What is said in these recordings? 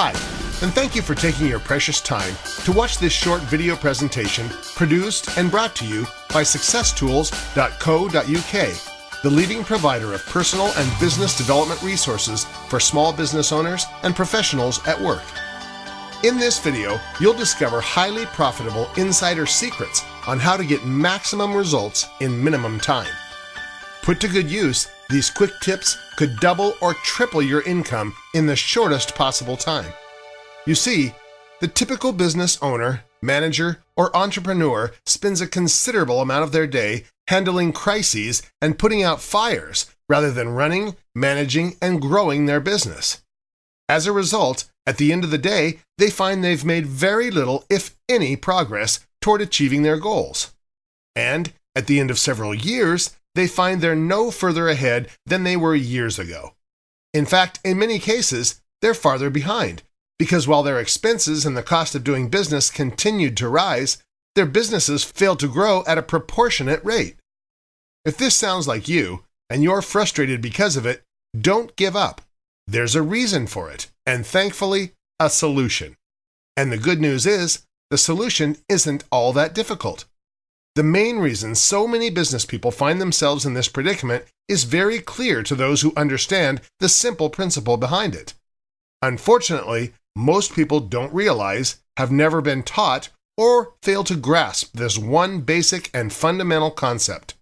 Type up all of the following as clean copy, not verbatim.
Hi, and thank you for taking your precious time to watch this short video presentation produced and brought to you by successtools.co.uk, the leading provider of personal and business development resources for small business owners and professionals at work. In this video, you'll discover highly profitable insider secrets on how to get maximum results in minimum time. Put to good use, these quick tips could double or triple your income in the shortest possible time. You see, the typical business owner, manager, or entrepreneur spends a considerable amount of their day handling crises and putting out fires rather than running, managing, and growing their business. As a result, at the end of the day, they find they've made very little, if any, progress toward achieving their goals. And at the end of several years, they find they're no further ahead than they were years ago. In fact, in many cases, they're farther behind, because while their expenses and the cost of doing business continued to rise, their businesses failed to grow at a proportionate rate. If this sounds like you, and you're frustrated because of it, don't give up. There's a reason for it, and thankfully, a solution. And the good news is, the solution isn't all that difficult. The main reason so many business people find themselves in this predicament is very clear to those who understand the simple principle behind it. Unfortunately, most people don't realize, have never been taught, or fail to grasp this one basic and fundamental concept.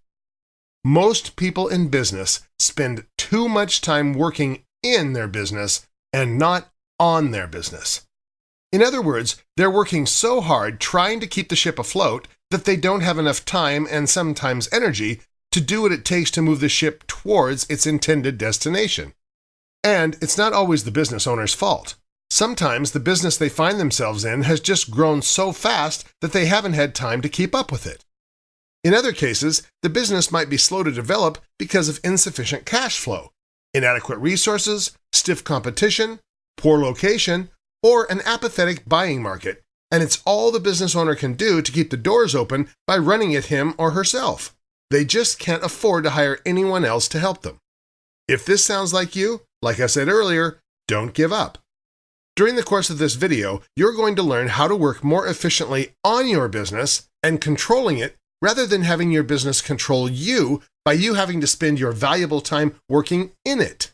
Most people in business spend too much time working in their business and not on their business. In other words, they're working so hard trying to keep the ship afloat that they don't have enough time and sometimes energy to do what it takes to move the ship towards its intended destination. And it's not always the business owner's fault. Sometimes the business they find themselves in has just grown so fast that they haven't had time to keep up with it. In other cases, the business might be slow to develop because of insufficient cash flow, inadequate resources, stiff competition, poor location, or an apathetic buying market, and it's all the business owner can do to keep the doors open by running it him or herself. They just can't afford to hire anyone else to help them. If this sounds like you, like I said earlier, don't give up. During the course of this video, you're going to learn how to work more efficiently on your business and controlling it rather than having your business control you by you having to spend your valuable time working in it.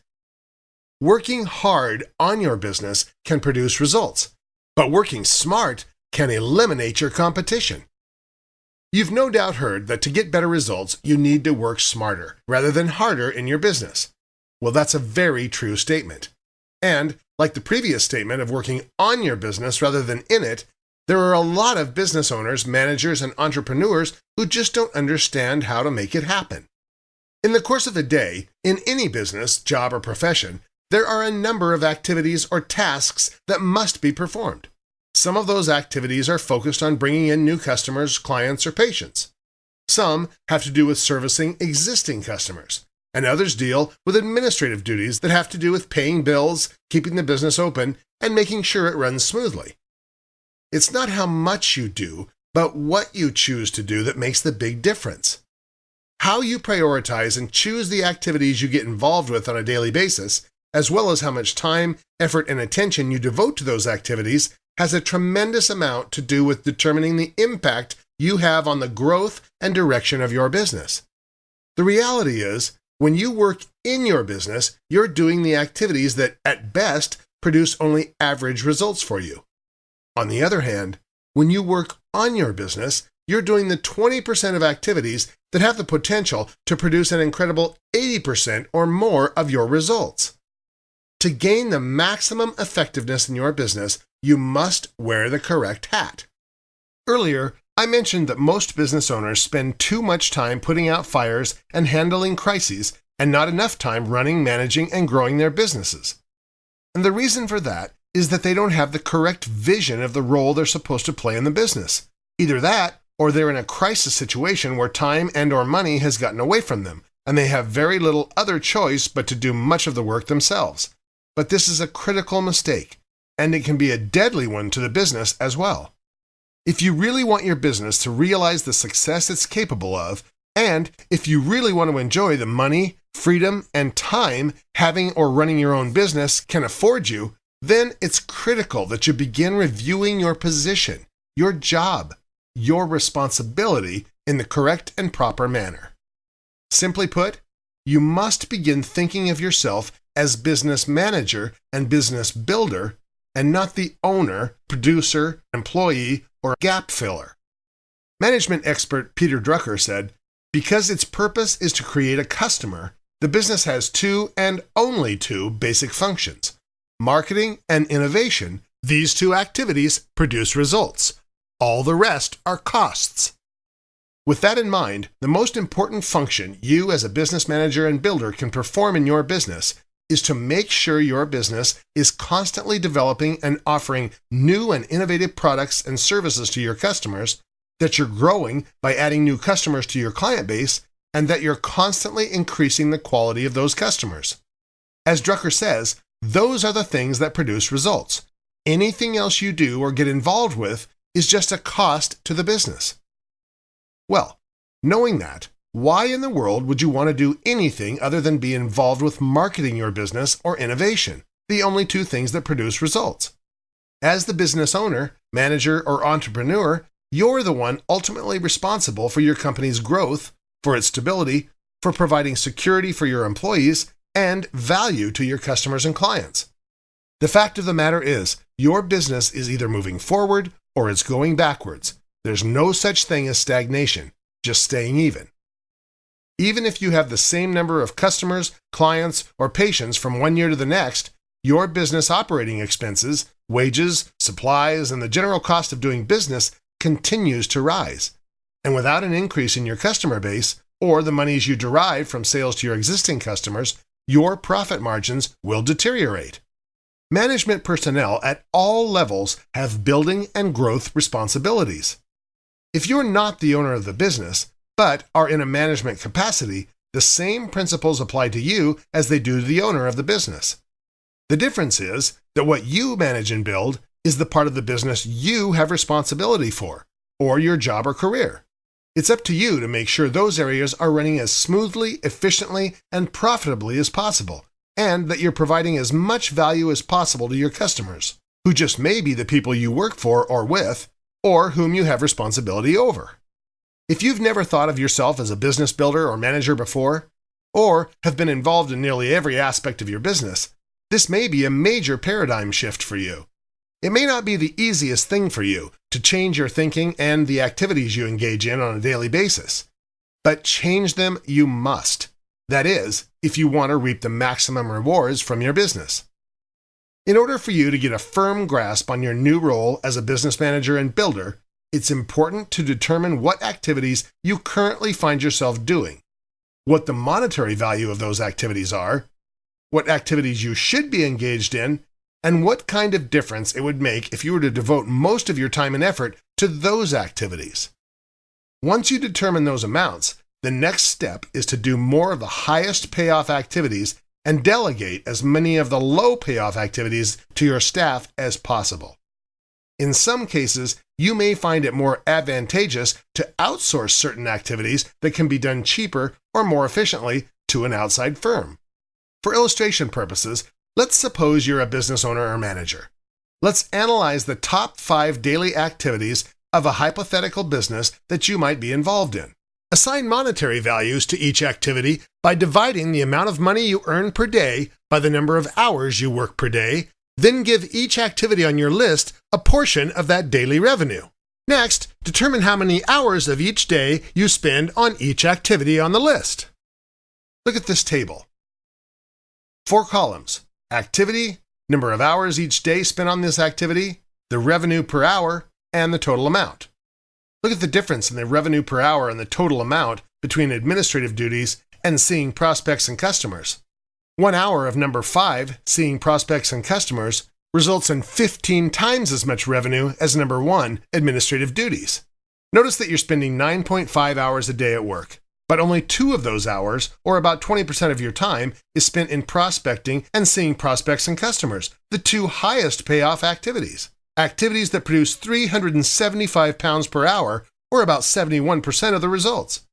Working hard on your business can produce results, but working smart can eliminate your competition. You've no doubt heard that to get better results, you need to work smarter rather than harder in your business. Well, that's a very true statement. And like the previous statement of working on your business rather than in it, there are a lot of business owners, managers, and entrepreneurs who just don't understand how to make it happen. In the course of a day, in any business, job, or profession, there are a number of activities or tasks that must be performed. Some of those activities are focused on bringing in new customers, clients, or patients. Some have to do with servicing existing customers, and others deal with administrative duties that have to do with paying bills, keeping the business open, and making sure it runs smoothly. It's not how much you do, but what you choose to do that makes the big difference. How you prioritize and choose the activities you get involved with on a daily basis, as well as how much time, effort, and attention you devote to those activities, has a tremendous amount to do with determining the impact you have on the growth and direction of your business. The reality is, when you work in your business, you're doing the activities that, at best, produce only average results for you. On the other hand, when you work on your business, you're doing the 20% of activities that have the potential to produce an incredible 80% or more of your results. To gain the maximum effectiveness in your business, you must wear the correct hat. Earlier, I mentioned that most business owners spend too much time putting out fires and handling crises, and not enough time running, managing, and growing their businesses. And the reason for that is that they don't have the correct vision of the role they're supposed to play in the business. Either that, or they're in a crisis situation where time and/or money has gotten away from them, and they have very little other choice but to do much of the work themselves. But this is a critical mistake, and it can be a deadly one to the business as well. If you really want your business to realize the success it's capable of, and if you really want to enjoy the money, freedom, and time having or running your own business can afford you, then it's critical that you begin reviewing your position, your job, your responsibility in the correct and proper manner. Simply put, you must begin thinking of yourself as business manager and business builder, and not the owner, producer, employee, or gap filler. Management expert Peter Drucker said, "Because its purpose is to create a customer, the business has two and only two basic functions: marketing and innovation. These two activities produce results. All the rest are costs." With that in mind, the most important function you as a business manager and builder can perform in your business is to make sure your business is constantly developing and offering new and innovative products and services to your customers, that you're growing by adding new customers to your client base, and that you're constantly increasing the quality of those customers. As Drucker says, those are the things that produce results. Anything else you do or get involved with is just a cost to the business. Well, knowing that, why in the world would you want to do anything other than be involved with marketing your business or innovation, the only two things that produce results? As the business owner, manager, or entrepreneur, you're the one ultimately responsible for your company's growth, for its stability, for providing security for your employees, and value to your customers and clients. The fact of the matter is, your business is either moving forward or it's going backwards. There's no such thing as stagnation, just staying even. Even if you have the same number of customers, clients, or patients from one year to the next, your business operating expenses, wages, supplies, and the general cost of doing business continues to rise. And without an increase in your customer base, or the monies you derive from sales to your existing customers, your profit margins will deteriorate. Management personnel at all levels have building and growth responsibilities. If you're not the owner of the business, but are in a management capacity, the same principles apply to you as they do to the owner of the business. The difference is that what you manage and build is the part of the business you have responsibility for, or your job or career. It's up to you to make sure those areas are running as smoothly, efficiently, and profitably as possible, and that you're providing as much value as possible to your customers, who just may be the people you work for or with, or whom you have responsibility over. If you've never thought of yourself as a business builder or manager before, or have been involved in nearly every aspect of your business, this may be a major paradigm shift for you. It may not be the easiest thing for you to change your thinking and the activities you engage in on a daily basis, but change them you must. That is, if you want to reap the maximum rewards from your business. In order for you to get a firm grasp on your new role as a business manager and builder, it's important to determine what activities you currently find yourself doing, what the monetary value of those activities are, what activities you should be engaged in, and what kind of difference it would make if you were to devote most of your time and effort to those activities. Once you determine those amounts, the next step is to do more of the highest payoff activities and delegate as many of the low payoff activities to your staff as possible. In some cases, you may find it more advantageous to outsource certain activities that can be done cheaper or more efficiently to an outside firm. For illustration purposes, let's suppose you're a business owner or manager. Let's analyze the top 5 daily activities of a hypothetical business that you might be involved in. Assign monetary values to each activity by dividing the amount of money you earn per day by the number of hours you work per day. Then give each activity on your list a portion of that daily revenue. Next, determine how many hours of each day you spend on each activity on the list. Look at this table. 4 columns: activity, number of hours each day spent on this activity, the revenue per hour, and the total amount. Look at the difference in the revenue per hour and the total amount between administrative duties and seeing prospects and customers. 1 hour of number 5, seeing prospects and customers, results in 15 times as much revenue as number 1, administrative duties. Notice that you're spending 9.5 hours a day at work, but only 2 of those hours, or about 20% of your time, is spent in prospecting and seeing prospects and customers, the 2 highest payoff activities. Activities that produce 375 pounds per hour, or about 71% of the results.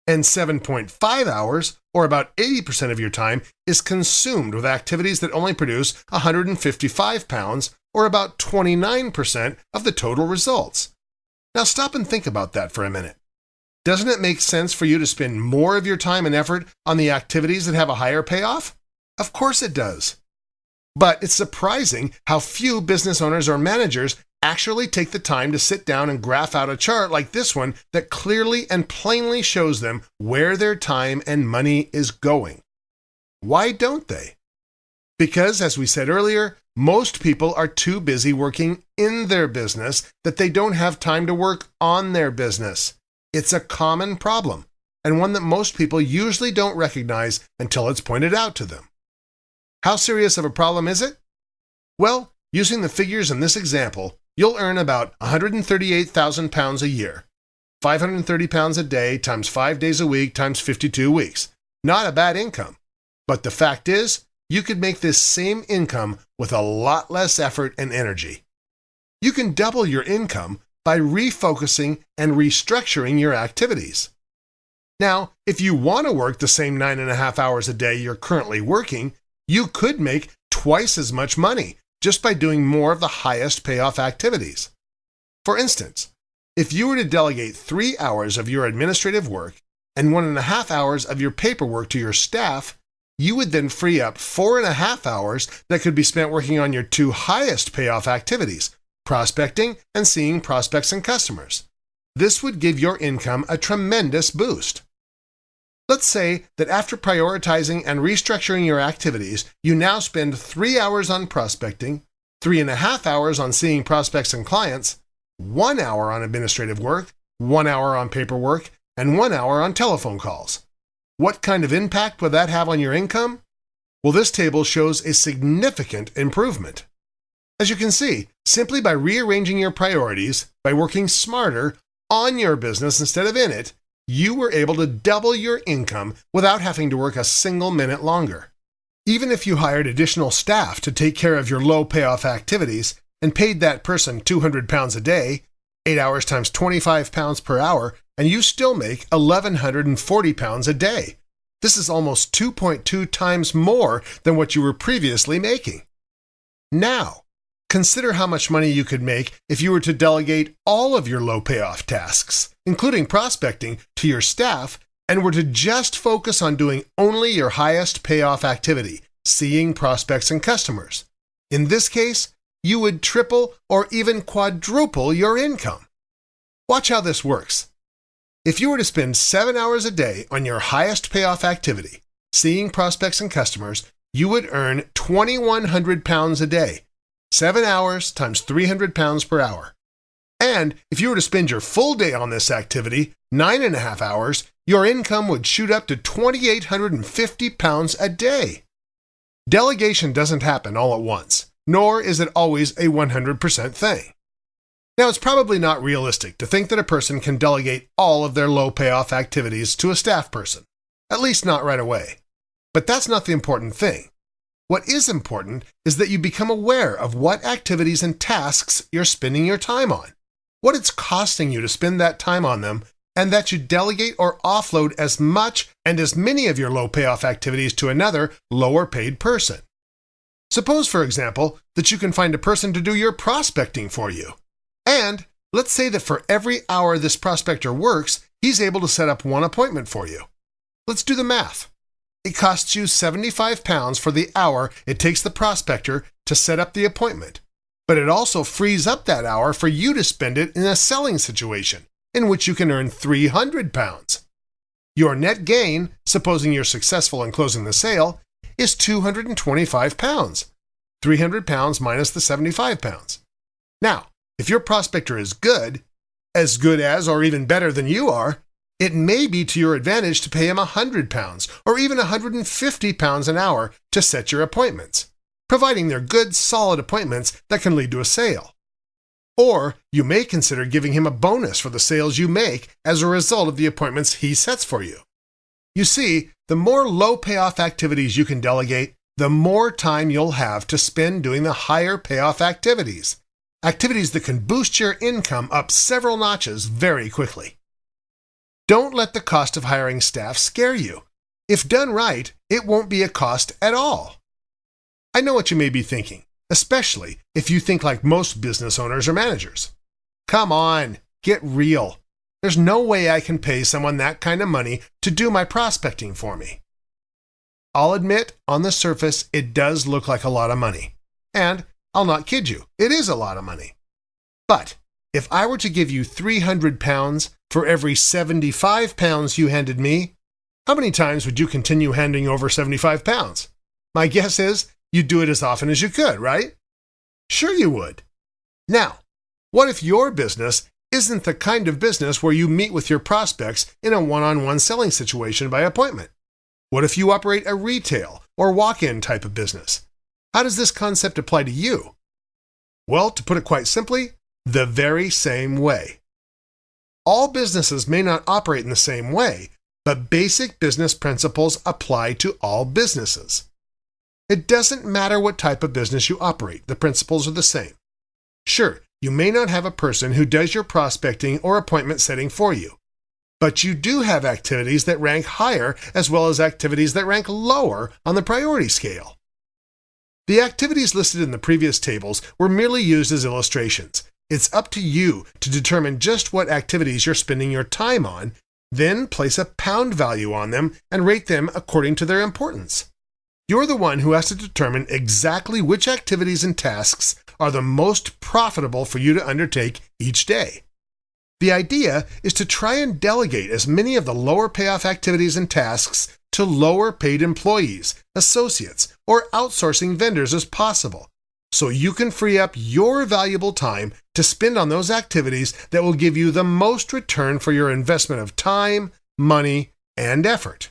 and 7.5 hours, or about 80% of your time, is consumed with activities that only produce 155 pounds, or about 29% of the total results. Now stop and think about that for a minute. Doesn't it make sense for you to spend more of your time and effort on the activities that have a higher payoff? Of course it does. But it's surprising how few business owners or managers actually take the time to sit down and graph out a chart like this one that clearly and plainly shows them where their time and money is going. Why don't they? Because, as we said earlier, most people are too busy working in their business that they don't have time to work on their business. It's a common problem, and one that most people usually don't recognize until it's pointed out to them. How serious of a problem is it? Well, using the figures in this example, you'll earn about 138,000 pounds a year. 530 pounds a day times 5 days a week times 52 weeks. Not a bad income. But the fact is, you could make this same income with a lot less effort and energy. You can double your income by refocusing and restructuring your activities. Now, if you want to work the same 9.5 hours a day you're currently working, you could make twice as much money just by doing more of the highest payoff activities. For instance, if you were to delegate 3 hours of your administrative work and 1.5 hours of your paperwork to your staff, you would then free up 4.5 hours that could be spent working on your 2 highest payoff activities, prospecting and seeing prospects and customers. This would give your income a tremendous boost. Let's say that after prioritizing and restructuring your activities, you now spend 3 hours on prospecting, 3.5 hours on seeing prospects and clients, 1 hour on administrative work, 1 hour on paperwork, and 1 hour on telephone calls. What kind of impact would that have on your income? Well, this table shows a significant improvement. As you can see, simply by rearranging your priorities, by working smarter on your business instead of in it, you were able to double your income without having to work a single minute longer. Even if you hired additional staff to take care of your low payoff activities and paid that person 200 pounds a day, 8 hours times 25 pounds per hour, and you still make 1,140 pounds a day. This is almost 2.2 times more than what you were previously making. Now, consider how much money you could make if you were to delegate all of your low payoff tasks, including prospecting, to your staff and were to just focus on doing only your highest payoff activity, seeing prospects and customers. In this case, you would triple or even quadruple your income. Watch how this works. If you were to spend 7 hours a day on your highest payoff activity, seeing prospects and customers, you would earn 2,100 pounds a day. 7 hours times 300 pounds per hour. And if you were to spend your full day on this activity, 9.5 hours, your income would shoot up to 2,850 pounds a day. Delegation doesn't happen all at once, nor is it always a 100% thing. Now, it's probably not realistic to think that a person can delegate all of their low payoff activities to a staff person, at least not right away. But that's not the important thing. What is important is that you become aware of what activities and tasks you're spending your time on, what it's costing you to spend that time on them, and that you delegate or offload as much and as many of your low payoff activities to another lower paid person. Suppose, for example, that you can find a person to do your prospecting for you. And let's say that for every hour this prospector works, he's able to set up 1 appointment for you. Let's do the math. It costs you 75 pounds for the hour it takes the prospector to set up the appointment. But it also frees up that hour for you to spend it in a selling situation, in which you can earn 300 pounds. Your net gain, supposing you're successful in closing the sale, is 225 pounds. 300 pounds minus the 75 pounds. Now, if your prospector is good as or even better than you are, it may be to your advantage to pay him 100 pounds or even 150 pounds an hour to set your appointments, providing they're good, solid appointments that can lead to a sale. Or you may consider giving him a bonus for the sales you make as a result of the appointments he sets for you. You see, the more low payoff activities you can delegate, the more time you'll have to spend doing the higher payoff activities. Activities that can boost your income up several notches very quickly. Don't let the cost of hiring staff scare you. If done right, it won't be a cost at all. I know what you may be thinking, especially if you think like most business owners or managers. Come on, get real. There's no way I can pay someone that kind of money to do my prospecting for me. I'll admit, on the surface, it does look like a lot of money. And I'll not kid you, it is a lot of money. But if I were to give you 300 pounds for every 75 pounds you handed me, how many times would you continue handing over 75 pounds? My guess is you'd do it as often as you could, right? Sure you would. Now, what if your business isn't the kind of business where you meet with your prospects in a one-on-one selling situation by appointment? What if you operate a retail or walk-in type of business? How does this concept apply to you? Well, to put it quite simply, the very same way. All businesses may not operate in the same way, but basic business principles apply to all businesses. It doesn't matter what type of business you operate, the principles are the same. Sure, you may not have a person who does your prospecting or appointment setting for you, but you do have activities that rank higher as well as activities that rank lower on the priority scale. The activities listed in the previous tables were merely used as illustrations. It's up to you to determine just what activities you're spending your time on, then place a pound value on them and rate them according to their importance. You're the one who has to determine exactly which activities and tasks are the most profitable for you to undertake each day. The idea is to try and delegate as many of the lower payoff activities and tasks to lower paid employees, associates, or outsourcing vendors as possible, so you can free up your valuable time to spend on those activities that will give you the most return for your investment of time, money, and effort.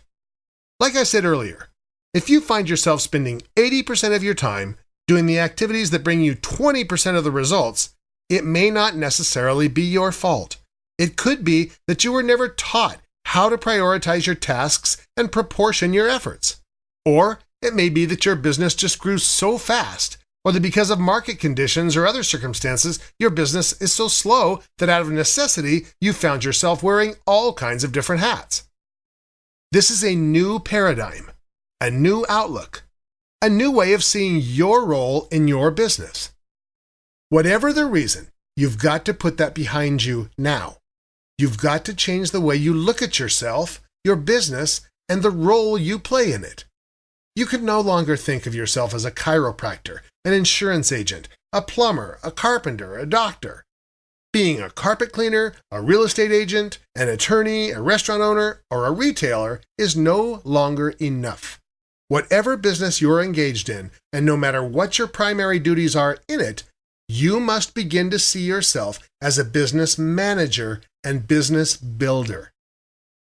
Like I said earlier, if you find yourself spending 80% of your time doing the activities that bring you 20% of the results, it may not necessarily be your fault. It could be that you were never taught how to prioritize your tasks and proportion your efforts. Or it may be that your business just grew so fast, or that because of market conditions or other circumstances, your business is so slow that out of necessity, you found yourself wearing all kinds of different hats. This is a new paradigm, a new outlook, a new way of seeing your role in your business. Whatever the reason, you've got to put that behind you now. You've got to change the way you look at yourself, your business, and the role you play in it. You can no longer think of yourself as a chiropractor, an insurance agent, a plumber, a carpenter, a doctor. Being a carpet cleaner, a real estate agent, an attorney, a restaurant owner, or a retailer is no longer enough. Whatever business you're engaged in, and no matter what your primary duties are in it, you must begin to see yourself as a business manager and business builder.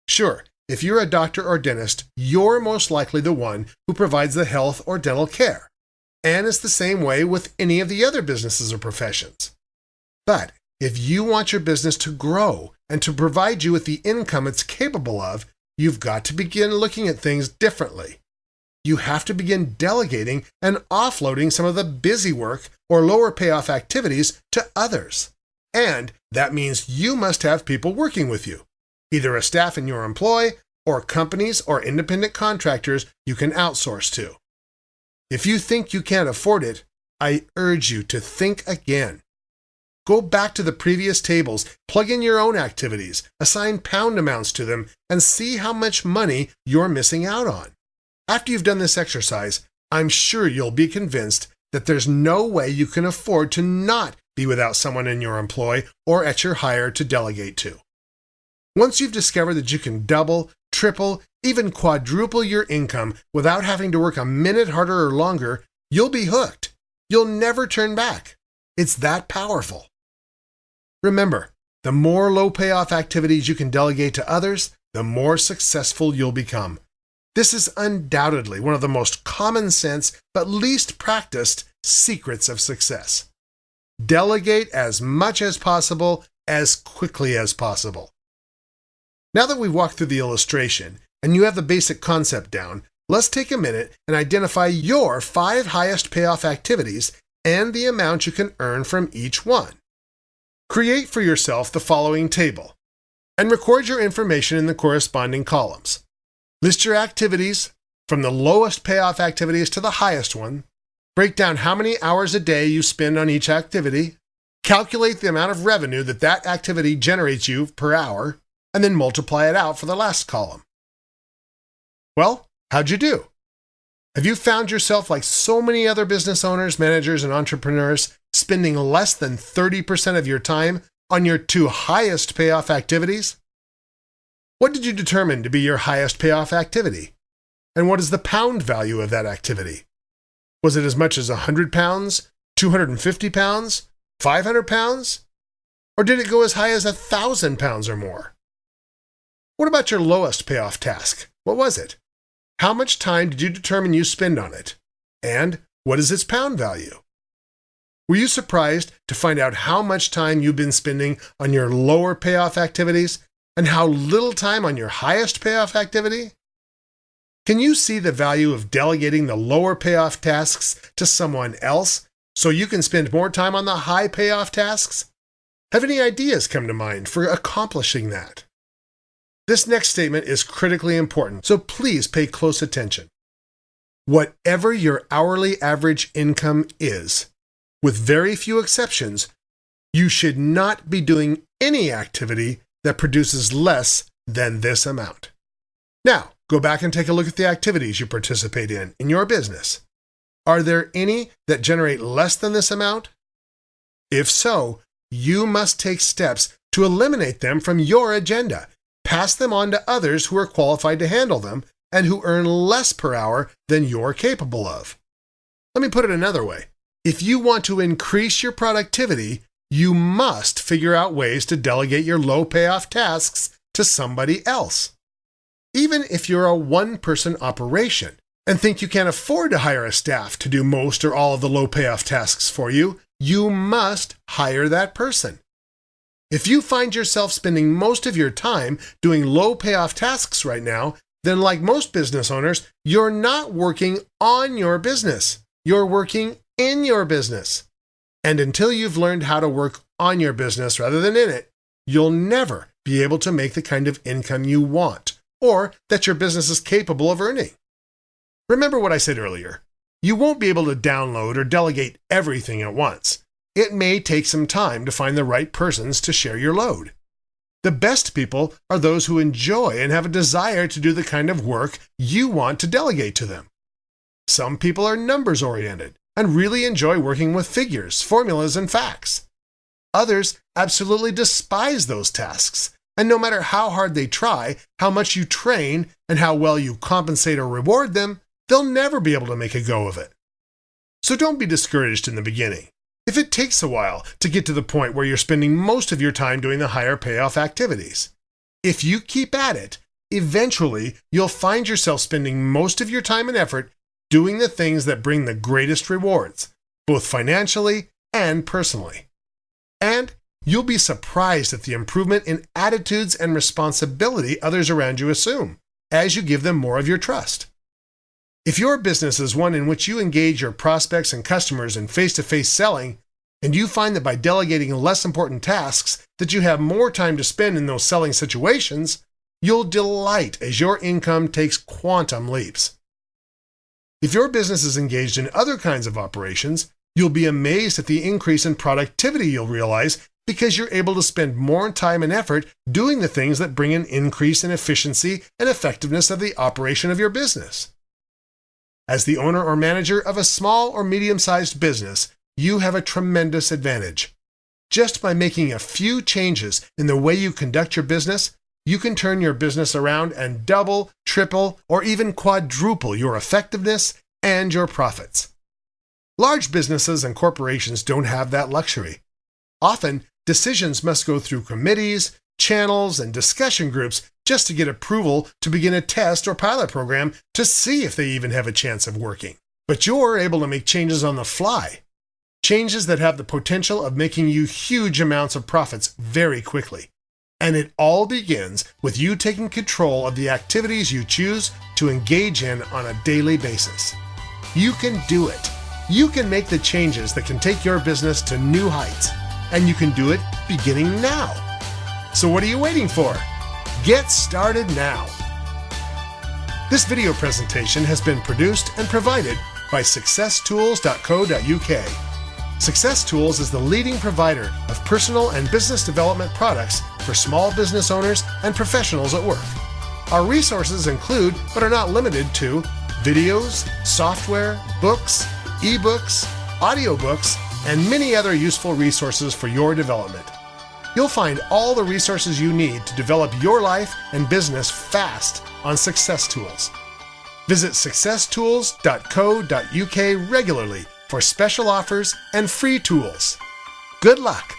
Sure, if you're a doctor or dentist, you're most likely the one who provides the health or dental care. And it's the same way with any of the other businesses or professions. But if you want your business to grow and to provide you with the income it's capable of, you've got to begin looking at things differently. You have to begin delegating and offloading some of the busy work or lower payoff activities to others. And that means you must have people working with you, either a staff in your employ or companies or independent contractors you can outsource to. If you think you can't afford it, I urge you to think again. Go back to the previous tables, plug in your own activities, assign pound amounts to them, and see how much money you're missing out on. After you've done this exercise, I'm sure you'll be convinced that there's no way you can afford to not be without someone in your employ or at your hire to delegate to. Once you've discovered that you can double, triple, even quadruple your income without having to work a minute harder or longer, you'll be hooked. You'll never turn back. It's that powerful. Remember, the more low payoff activities you can delegate to others, the more successful you'll become. This is undoubtedly one of the most common sense but least practiced secrets of success. Delegate as much as possible, as quickly as possible. Now that we've walked through the illustration and you have the basic concept down, let's take a minute and identify your 5 highest payoff activities and the amount you can earn from each one. Create for yourself the following table. and record your information in the corresponding columns. List your activities from the lowest payoff activities to the highest one. Break down how many hours a day you spend on each activity. Calculate the amount of revenue that activity generates you per hour, and then multiply it out for the last column. Well, how'd you do? Have you found yourself like so many other business owners, managers, and entrepreneurs spending less than 30% of your time on your two highest payoff activities? What did you determine to be your highest payoff activity? And what is the pound value of that activity? Was it as much as 100 pounds, 250 pounds, 500 pounds? Or did it go as high as 1,000 pounds or more? What about your lowest payoff task? What was it? How much time did you determine you spend on it? And what is its pound value? Were you surprised to find out how much time you've been spending on your lower payoff activities and how little time on your highest payoff activity? Can you see the value of delegating the lower payoff tasks to someone else so you can spend more time on the high payoff tasks? Have any ideas come to mind for accomplishing that? This next statement is critically important, so please pay close attention. Whatever your hourly average income is, with very few exceptions, you should not be doing any activity that produces less than this amount. Now, go back and take a look at the activities you participate in your business. Are there any that generate less than this amount? If so, you must take steps to eliminate them from your agenda. Pass them on to others who are qualified to handle them and who earn less per hour than you're capable of. Let me put it another way. If you want to increase your productivity, you must figure out ways to delegate your low payoff tasks to somebody else. Even if you're a one-person operation and think you can't afford to hire a staff to do most or all of the low payoff tasks for you, you must hire that person. If you find yourself spending most of your time doing low payoff tasks right now, then like most business owners, you're not working on your business. You're working in your business. And until you've learned how to work on your business rather than in it, you'll never be able to make the kind of income you want or that your business is capable of earning. Remember what I said earlier. You won't be able to download or delegate everything at once. It may take some time to find the right persons to share your load. The best people are those who enjoy and have a desire to do the kind of work you want to delegate to them. Some people are numbers-oriented and really enjoy working with figures, formulas, and facts. Others absolutely despise those tasks, and no matter how hard they try, how much you train, and how well you compensate or reward them, they'll never be able to make a go of it. So don't be discouraged in the beginning. If it takes a while to get to the point where you're spending most of your time doing the higher payoff activities, if you keep at it, eventually you'll find yourself spending most of your time and effort doing the things that bring the greatest rewards, both financially and personally. And you'll be surprised at the improvement in attitudes and responsibility others around you assume as you give them more of your trust. If your business is one in which you engage your prospects and customers in face-to-face selling, and you find that by delegating less important tasks that you have more time to spend in those selling situations, you'll delight as your income takes quantum leaps. If your business is engaged in other kinds of operations, you'll be amazed at the increase in productivity you'll realize because you're able to spend more time and effort doing the things that bring an increase in efficiency and effectiveness of the operation of your business. As the owner or manager of a small or medium-sized business, you have a tremendous advantage. Just by making a few changes in the way you conduct your business, you can turn your business around and double, triple, or even quadruple your effectiveness and your profits. Large businesses and corporations don't have that luxury. Often, decisions must go through committees, channels, and discussion groups just to get approval to begin a test or pilot program to see if they even have a chance of working. But you're able to make changes on the fly, changes that have the potential of making you huge amounts of profits very quickly. And it all begins with you taking control of the activities you choose to engage in on a daily basis. You can do it. You can make the changes that can take your business to new heights, and you can do it beginning now. So what are you waiting for? Get started now. This video presentation has been produced and provided by successtools.co.uk. Success Tools is the leading provider of personal and business development products for small business owners and professionals at work. Our resources include, but are not limited to, videos, software, books, ebooks, audiobooks, and many other useful resources for your development. You'll find all the resources you need to develop your life and business fast on Success Tools. Visit successtools.co.uk regularly for special offers and free tools. Good luck!